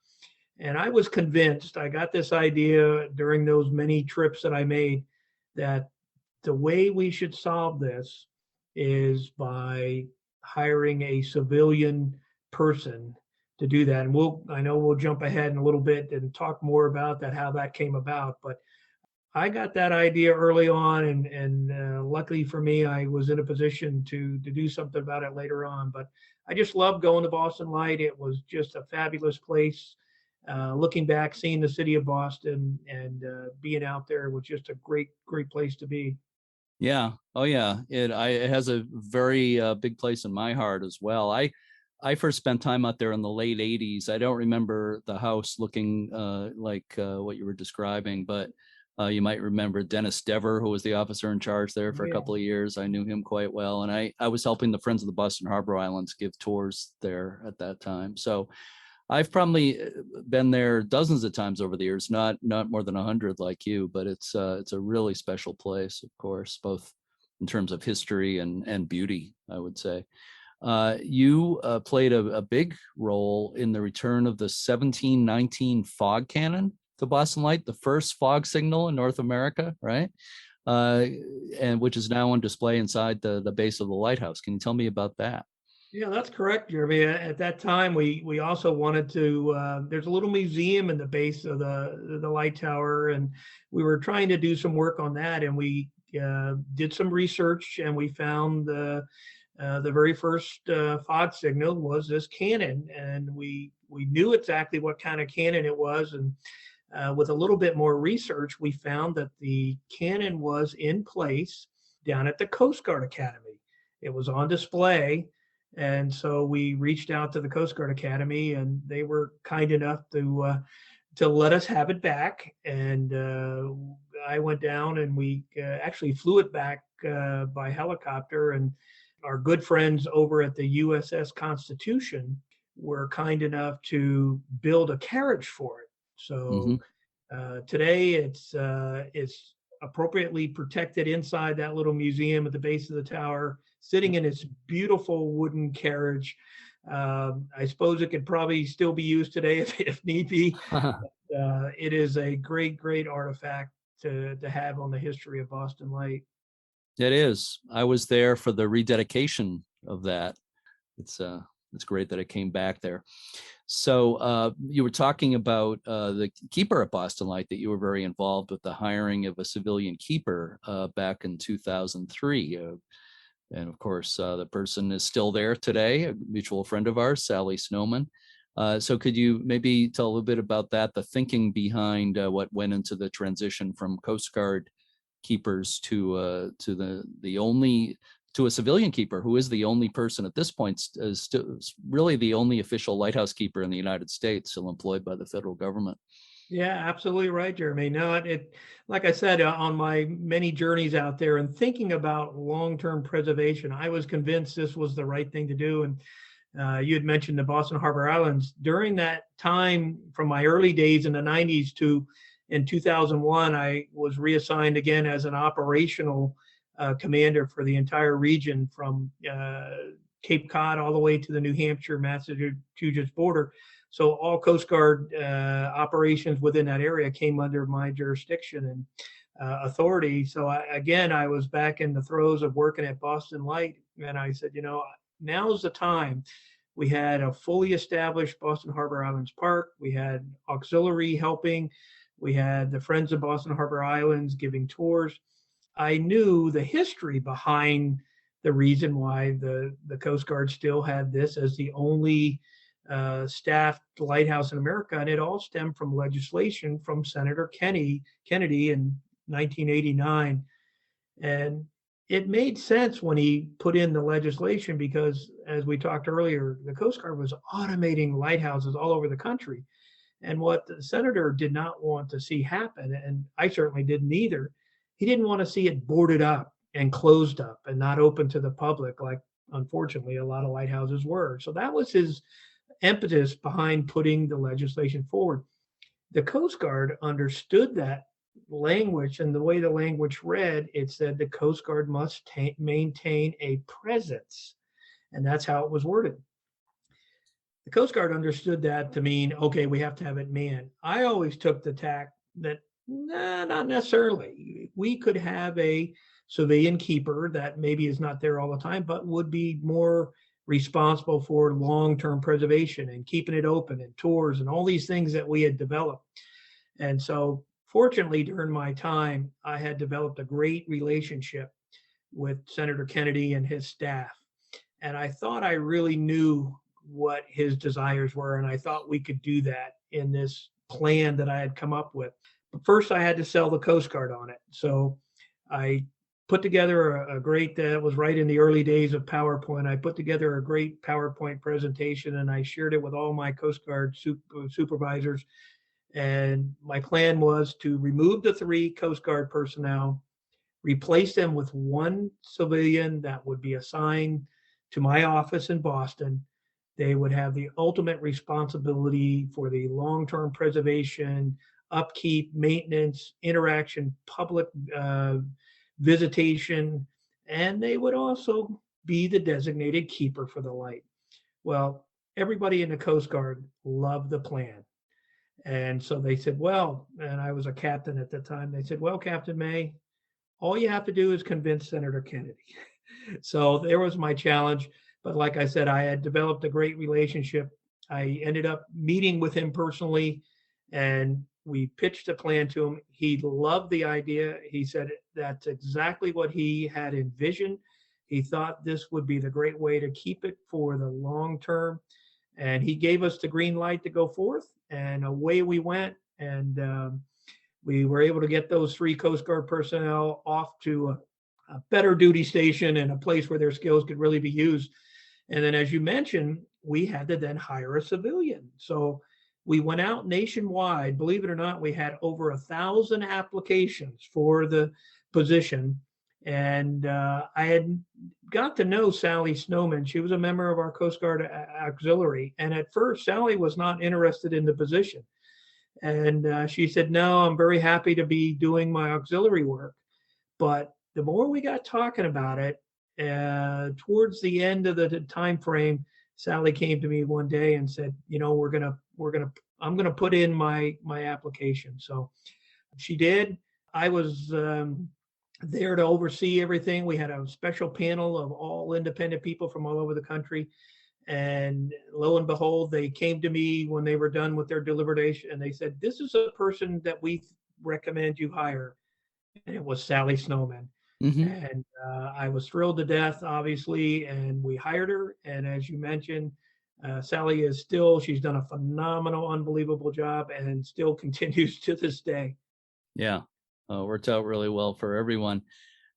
And I was convinced, I got this idea during those many trips that I made, that the way we should solve this is by hiring a civilian person to do that. And I know we'll jump ahead in a little bit and talk more about that, how that came about. But I got that idea early on, and luckily for me, I was in a position to do something about it later on. But I just loved going to Boston Light. It was just a fabulous place. Looking back, seeing the city of Boston and being out there was just a great place to be. Yeah. Oh, yeah. It has a very big place in my heart as well. I first spent time out there in the late 80s. I don't remember the house looking like what you were describing, but you might remember Dennis Dever, who was the officer in charge there for a couple of years. I knew him quite well. And I was helping the Friends of the Boston Harbor Islands give tours there at that time. So I've probably been there dozens of times over the years, not more than 100 like you, but it's a really special place, of course, both in terms of history and beauty, I would say. You played a big role in the return of the 1719 fog cannon to Boston Light, the first fog signal in North America, right? And which is now on display inside the base of the lighthouse. Can you tell me about that? Yeah, that's correct, Jeremy. At that time, we also wanted to. There's a little museum in the base of the light tower, and we were trying to do some work on that. And we did some research, and we found the very first fog signal was this cannon, and we knew exactly what kind of cannon it was. And with a little bit more research, we found that the cannon was in place down at the Coast Guard Academy. It was on display. And so we reached out to the Coast Guard Academy, and they were kind enough to let us have it back. And I went down, and we actually flew it back by helicopter. And our good friends over at the USS Constitution were kind enough to build a carriage for it. So today it's appropriately protected inside that little museum at the base of the tower, sitting in its beautiful wooden carriage. I suppose it could probably still be used today if need be. It is a great artifact to have on the history of Boston Light. It is. I was there for the rededication of that. It's great that it came back there. So you were talking about the keeper at Boston Light, that you were very involved with the hiring of a civilian keeper back in 2003. And of course, the person is still there today, a mutual friend of ours, Sally Snowman. So could you maybe tell a little bit about that, the thinking behind what went into the transition from Coast Guard keepers to a civilian keeper, who is the only person at this point, is really the only official lighthouse keeper in the United States still employed by the federal government? Yeah, absolutely right, Jeremy. No, like I said, on my many journeys out there and thinking about long-term preservation, I was convinced this was the right thing to do. And you had mentioned the Boston Harbor Islands. During that time, from my early days in the 90s to in 2001, I was reassigned again as an operational commander for the entire region from Cape Cod all the way to the New Hampshire-Massachusetts border. So all Coast Guard operations within that area came under my jurisdiction. And authority. So I was back in the throes of working at Boston Light, and I said, now's the time. We had a fully established Boston Harbor Islands Park. We had auxiliary helping. We had the Friends of Boston Harbor Islands giving tours. I knew the history behind the reason why the Coast Guard still had this as the only staffed lighthouse in America, and it all stemmed from legislation from Senator Kennedy in 1989. And it made sense when he put in the legislation because, as we talked earlier, the Coast Guard was automating lighthouses all over the country. And what the senator did not want to see happen, and I certainly didn't either, he didn't want to see it boarded up and closed up and not open to the public, like unfortunately a lot of lighthouses were. So that was his impetus behind putting the legislation forward. The Coast Guard understood that language, and the way the language read, it said the Coast Guard must maintain a presence, and that's how it was worded. The Coast Guard understood that to mean, okay, we have to have it manned. I always took the tack that, nah, not necessarily. We could have a civilian keeper that maybe is not there all the time, but would be more responsible for long-term preservation and keeping it open and tours and all these things that we had developed. And so fortunately, during my time, I had developed a great relationship with Senator Kennedy and his staff. And I thought I really knew what his desires were, and I thought we could do that in this plan that I had come up with. But first, I had to sell the Coast Guard on it. So I put together a great, that was right in the early days of PowerPoint. I put together a great PowerPoint presentation, and I shared it with all my Coast Guard supervisors. And my plan was to remove the 3 Coast Guard personnel, replace them with 1 civilian that would be assigned to my office in Boston. They would have the ultimate responsibility for the long-term preservation, upkeep, maintenance, interaction, public visitation, and they would also be the designated keeper for the light. Well, everybody in the Coast Guard loved the plan. And so they said, well, and I was a captain at the time, they said, well, Captain May, all you have to do is convince Senator Kennedy. So there was my challenge. But like I said, I had developed a great relationship. I ended up meeting with him personally, and we pitched a plan to him. He loved the idea. He said that's exactly what he had envisioned. He thought this would be the great way to keep it for the long term. And he gave us the green light to go forth, and away we went. And we were able to get those 3 Coast Guard personnel off to a better duty station and a place where their skills could really be used. And then, as you mentioned, we had to then hire a civilian. So we went out nationwide. Believe it or not, we had over 1,000 applications for the position. And I had got to know Sally Snowman. She was a member of our Coast Guard auxiliary. And at first, Sally was not interested in the position. And she said, no, I'm very happy to be doing my auxiliary work. But the more we got talking about it, towards the end of the time frame, Sally came to me one day and said, I'm gonna put in my application. So she did. I was there to oversee everything. We had a special panel of all independent people from all over the country. And lo and behold, they came to me when they were done with their deliberation, and they said, this is a person that we recommend you hire. And it was Sally Snowman. Mm-hmm. And I was thrilled to death, obviously, and we hired her. And as you mentioned, Sally she's done a phenomenal, unbelievable job and still continues to this day. Yeah, worked out really well for everyone.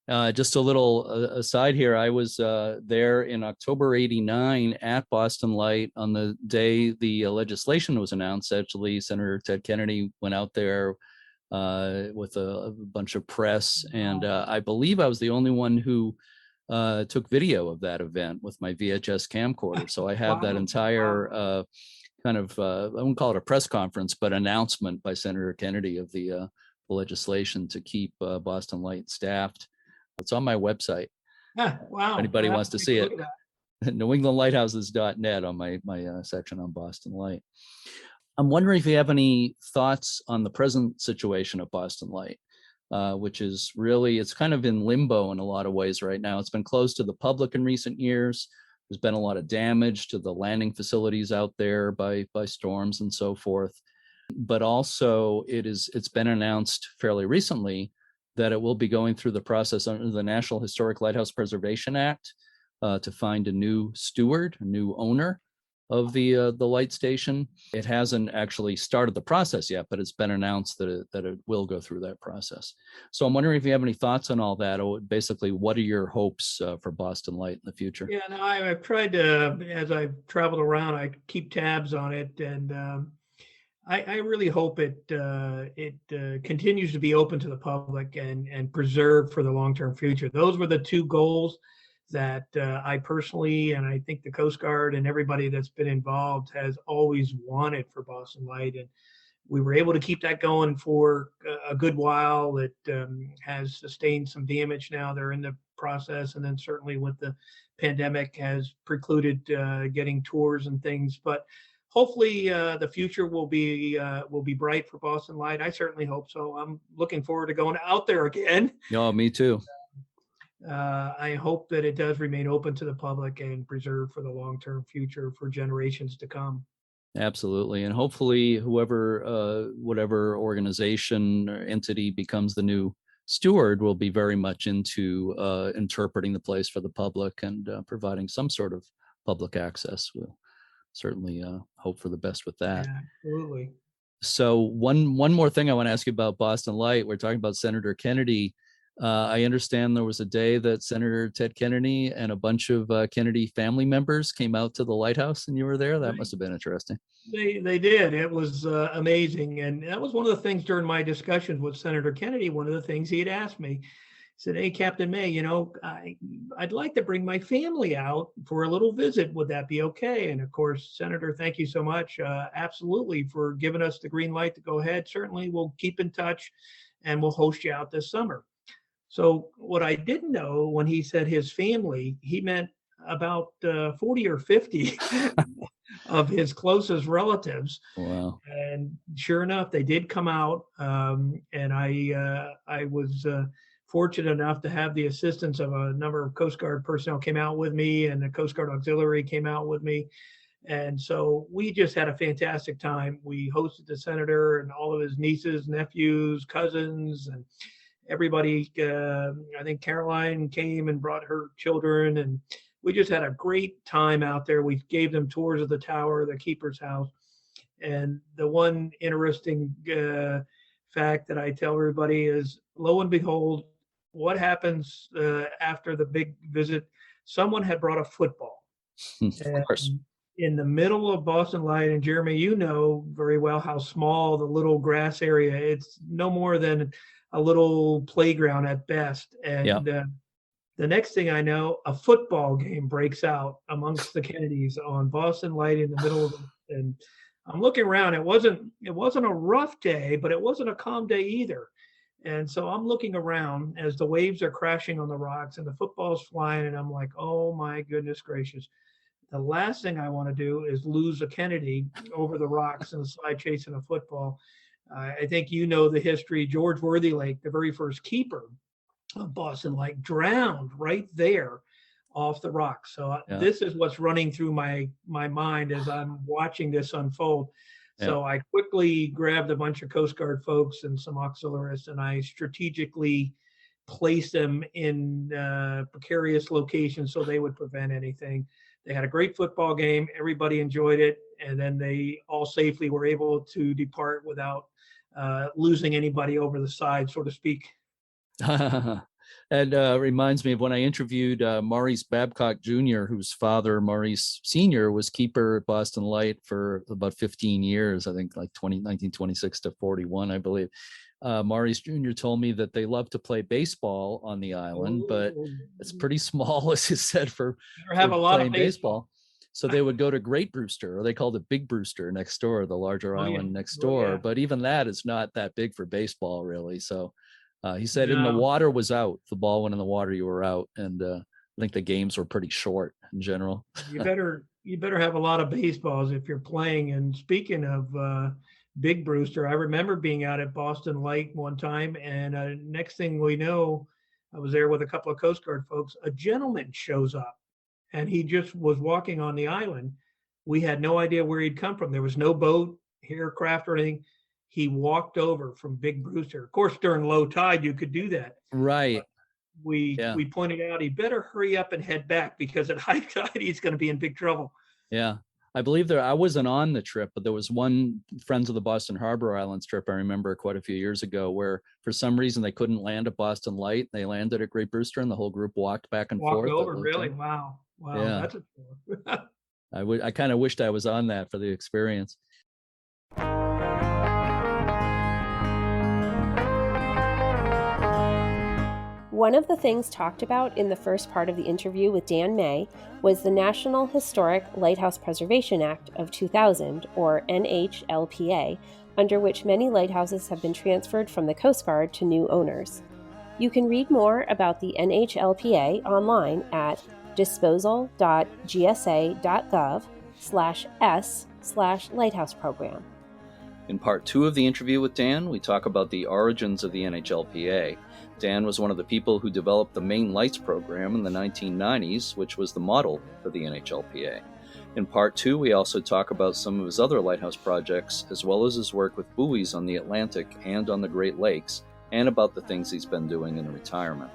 Just a little aside here, I was there in October '89 at Boston Light on the day the legislation was announced. Actually, Senator Ted Kennedy went out there with a bunch of press, and I believe I was the only one who took video of that event with my VHS camcorder. So I have that entire kind of, I wouldn't call it a press conference, but announcement by Senator Kennedy of the legislation to keep Boston Light staffed. It's on my website. Wow. If anybody wants to see it, NewEnglandLighthouses.net on my section on Boston Light. I'm wondering if you have any thoughts on the present situation of Boston Light. which is really, it's kind of in limbo in a lot of ways right now. It's been closed to the public in recent years. There's been a lot of damage to the landing facilities out there by storms and so forth. But also it's been announced fairly recently that it will be going through the process under the National Historic Lighthouse Preservation Act to find a new steward, a new owner of the light station. It hasn't actually started the process yet, but it's been announced that it will go through that process. So I'm wondering if you have any thoughts on all that, or basically what are your hopes for Boston Light in the future? Yeah, no, I've tried to, as I've traveled around, I keep tabs on it, and I really hope it continues to be open to the public and preserved for the long-term future. Those were the two goals that I personally, and I think the Coast Guard and everybody that's been involved has always wanted for Boston Light. And we were able to keep that going for a good while. It has sustained some damage now. They're in the process. And then certainly with the pandemic has precluded getting tours and things. But hopefully the future will be bright for Boston Light. I certainly hope so. I'm looking forward to going out there again. Oh, me too. I hope that it does remain open to the public and preserved for the long-term future for generations to come. Absolutely. And hopefully whatever organization or entity becomes the new steward will be very much into interpreting the place for the public and providing some sort of public access. We'll certainly hope for the best with that. Yeah, absolutely. So one more thing I want to ask you about Boston Light. We're talking about Senator Kennedy. I understand there was a day that Senator Ted Kennedy and a bunch of Kennedy family members came out to the lighthouse, and you were there. That must have been interesting. They did. It was amazing, and that was one of the things during my discussions with Senator Kennedy. One of the things he had asked me, he said, "Hey, Captain May, I'd like to bring my family out for a little visit. Would that be okay?" And of course, Senator, thank you so much, absolutely, for giving us the green light to go ahead. Certainly, we'll keep in touch, and we'll host you out this summer. So what I didn't know when he said his family, he meant about 40 or 50 of his closest relatives. Wow. And sure enough, they did come out. And I was fortunate enough to have the assistance of a number of Coast Guard personnel came out with me, and the Coast Guard Auxiliary came out with me. And so we just had a fantastic time. We hosted the senator and all of his nieces, nephews, cousins, and everybody. I think Caroline came and brought her children, and we just had a great time out there. We gave them tours of the tower, the keeper's house. And the one interesting fact that I tell everybody is, lo and behold, what happens after the big visit? Someone had brought a football. Of course. In the middle of Boston Light, and Jeremy, you know very well how small the little grass area. It's no more than a little playground at best. And the next thing I know, a football game breaks out amongst the Kennedys on Boston Light in the middle of it. And I'm looking around. It wasn't a rough day, but it wasn't a calm day either. And so I'm looking around as the waves are crashing on the rocks and the football's flying, and I'm like, oh my goodness gracious. The last thing I want to do is lose a Kennedy over the rocks in the slide chasing a football. I think you know the history. George Worthylake, the very first keeper of Boston Light, drowned right there off the rocks. So this is what's running through my mind as I'm watching this unfold. So I quickly grabbed a bunch of Coast Guard folks and some auxiliaries, and I strategically placed them in precarious locations so they would prevent anything. They had a great football game. Everybody enjoyed it. And then they all safely were able to depart without losing anybody over the side, so to speak. And reminds me of when I interviewed Maurice Babcock Jr., whose father, Maurice Sr., was keeper at Boston Light for about 15 years, I think like 1926 to 41, I believe. Maurice Jr. told me that they love to play baseball on the island, but it's pretty small, as you said, for playing baseball. So they would go to Great Brewster, or they called it Big Brewster next door, the larger island next door. But even that is not that big for baseball, really. So he said in the water was out. The ball went in the water, you were out. And I think the games were pretty short in general. You better have a lot of baseballs if you're playing. And speaking of Big Brewster. I remember being out at Boston Light one time, and next thing we know, I was there with a couple of Coast Guard folks. A gentleman shows up, and he just was walking on the island. We had no idea where he'd come from. There was no boat, aircraft, or anything. He walked over from Big Brewster. Of course, during low tide, you could do that. Right. We pointed out he better hurry up and head back, because at high tide he's going to be in big trouble. Yeah. I believe I wasn't on the trip, but there was one Friends of the Boston Harbor Islands trip I remember quite a few years ago, where for some reason they couldn't land at Boston Light. They landed at Great Brewster, and the whole group walked back and forth. Walked over, really? Wow. Yeah. That's I kind of wished I was on that for the experience. One of the things talked about in the first part of the interview with Dan May was the National Historic Lighthouse Preservation Act of 2000, or NHLPA, under which many lighthouses have been transferred from the Coast Guard to new owners. You can read more about the NHLPA online at disposal.gsa.gov/s/lighthouse program. In part 2 of the interview with Dan, we talk about the origins of the NHLPA. Dan was one of the people who developed the Main Lights program in the 1990s, which was the model for the NHLPA. In part 2, we also talk about some of his other lighthouse projects, as well as his work with buoys on the Atlantic and on the Great Lakes, and about the things he's been doing in retirement.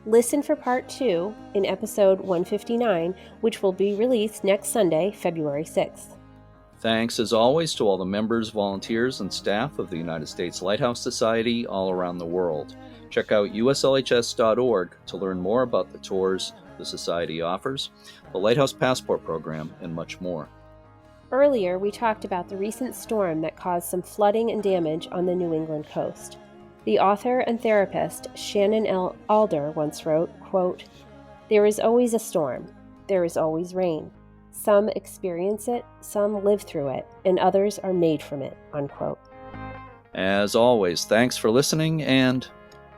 Listen for part 2 in episode 159, which will be released next Sunday, February 6th. Thanks, as always, to all the members, volunteers, and staff of the United States Lighthouse Society all around the world. Check out uslhs.org to learn more about the tours the Society offers, the Lighthouse Passport Program, and much more. Earlier, we talked about the recent storm that caused some flooding and damage on the New England coast. The author and therapist Shannon L. Alder once wrote, quote, "There is always a storm. There is always rain. Some experience it, some live through it, and others are made from it," unquote. As always, thanks for listening, and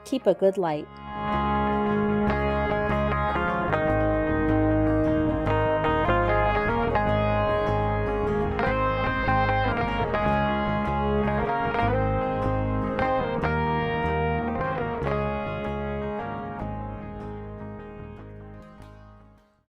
keep a good light.